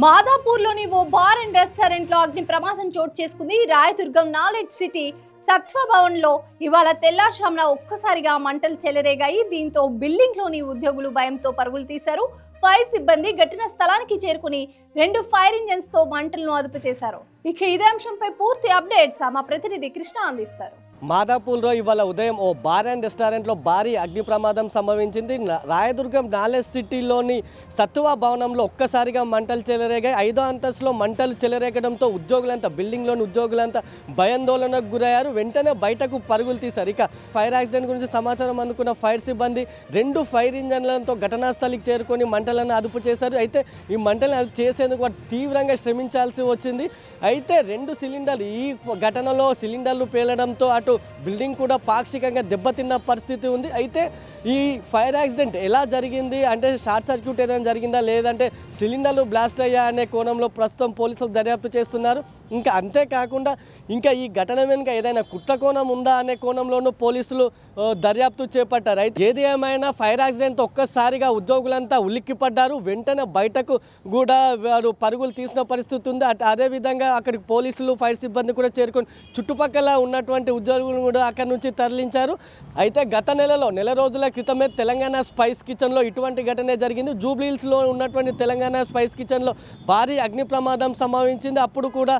మాదాపూర్లోని oh bar and రెస్టారెంట్లో అగ్ని ప్రమాదం చోటు చేసుకుంది. రాయదుర్గం నాలెడ్జ్ సిటీ సత్వ భవన్లో ఇవాళ తెల్లారుజామున ఒక్కసారిగా మంటలు చెలరేగాయి. దీంతో బిల్డింగ్లోని ఉద్యోగులు భయంతో పరుగులు తీశారు. ఫైర్ సిబ్బంది ఘటనా స్థలానికి చేరుకుని 2 ఫైర్ ఇంజన్స్ తో మంటలను అదుపు చేశారు. ఇక ఇదే అంశంపై పూర్తి అప్డేట్స్ మా ప్రతినిధి కృష్ణ అందిస్తారు. మాదాపూర్లో ఇవాళ ఉదయం ఓ బార్ అండ్ రెస్టారెంట్లో భారీ అగ్ని ప్రమాదం సంభవించింది. రాయదుర్గం నాలెడ్జ్ సిటీలోని సత్వ భవనంలో ఒక్కసారిగా మంటలు చెలరేగాయి. 5వ అంతస్తులో మంటలు చెలరేగడంతో బిల్డింగ్లోని ఉద్యోగులంతా భయాందోళనకు గురయ్యారు. వెంటనే బయటకు పరుగులు తీశారు. ఇక ఫైర్ యాక్సిడెంట్ గురించి సమాచారం అందుకున్న ఫైర్ సిబ్బంది 2 ఫైర్ ఇంజన్లతో ఘటనా స్థలికి చేరుకొని మంటలను అదుపు చేశారు. అయితే ఈ మంటలను అదుపు చేసేందుకు వారు తీవ్రంగా శ్రమించాల్సి వచ్చింది. అయితే 2 సిలిండర్లు ఈ ఘటనలో సిలిండర్లు పేలడంతో అటు బిల్డింగ్ కూడా పాక్షికంగా దెబ్బతిన్న పరిస్థితి ఉంది. అయితే ఈ ఫైర్ యాక్సిడెంట్ ఎలా జరిగింది అంటే షార్ట్ సర్క్యూట్ ఏదైనా జరిగిందా లేదంటే సిలిండర్లు బ్లాస్ట్ అయ్యా అనే కోణంలో ప్రస్తుతం పోలీసులు దర్యాప్తు చేస్తున్నారు. ఇంకా అంతేకాకుండా ఇంకా ఈ ఘటన వెనుక ఏదైనా కుట్ర కోణం ఉందా అనే కోణంలోనూ పోలీసులు దర్యాప్తు చేపట్టారు. అయితే ఏది ఏమైనా ఫైర్ యాక్సిడెంట్ ఒక్కసారిగా ఉద్యోగులంతా ఉలిక్కిపడ్డారు. వెంటనే బయటకు కూడా వారు పరుగులు తీసిన పరిస్థితి ఉంది. అదేవిధంగా అక్కడికి పోలీసులు ఫైర్ సిబ్బంది కూడా చేరుకొని చుట్టుపక్కల ఉన్నటువంటి ఉద్యోగులు కూడా అక్కడి నుంచి తరలించారు. అయితే గత నెల రోజుల క్రితమే తెలంగాణ స్పైస్ కిచెన్లో ఇటువంటి ఘటనే జరిగింది. జూబ్లీహిల్స్లో ఉన్నటువంటి తెలంగాణ స్పైస్ కిచెన్లో భారీ అగ్ని ప్రమాదం సంభవించింది. అప్పుడు కూడా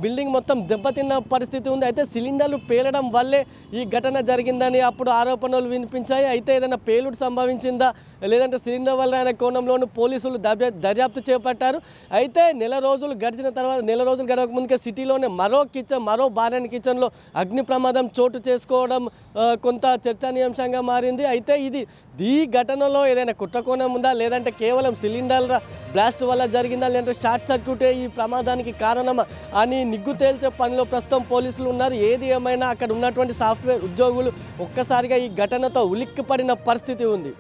బిల్డింగ్ మొత్తం దెబ్బతిన్న పరిస్థితి ఉంది. అయితే సిలిండర్లు పేలడం వల్లే ఈ ఘటన జరిగిందని అప్పుడు ఆరోపణలు వినిపించాయి. అయితే ఏదైనా పేలుడు సంభవించిందా లేదంటే సిలిండర్ వల్ల అనే కోణంలోనూ పోలీసులు దర్యాప్తు చేపట్టారు. అయితే నెల రోజులు గడవక ముందుకే సిటీలోనే మరో బార్ అండ్ కిచెన్లో అగ్ని ప్రమాదం చోటు చేసుకోవడం కొంత చర్చనీయాంశంగా మారింది. అయితే ఈ ఘటనలో ఏదైనా కుట్రకోణం ఉందా లేదంటే కేవలం సిలిండర్ల బ్లాస్ట్ వల్ల జరిగిందా లేదంటే షార్ట్ సర్క్యూటే ఈ ప్రమాదానికి కారణమా అని నిగ్గు తేల్చే పనిలో ప్రస్తుతం పోలీసులు ఉన్నారు. ఏది ఏమైనా అక్కడ ఉన్నటువంటి సాఫ్ట్వేర్ ఉద్యోగులు ఒక్కసారిగా ఈ ఘటనతో ఉలిక్కిపడిన పరిస్థితి ఉంది.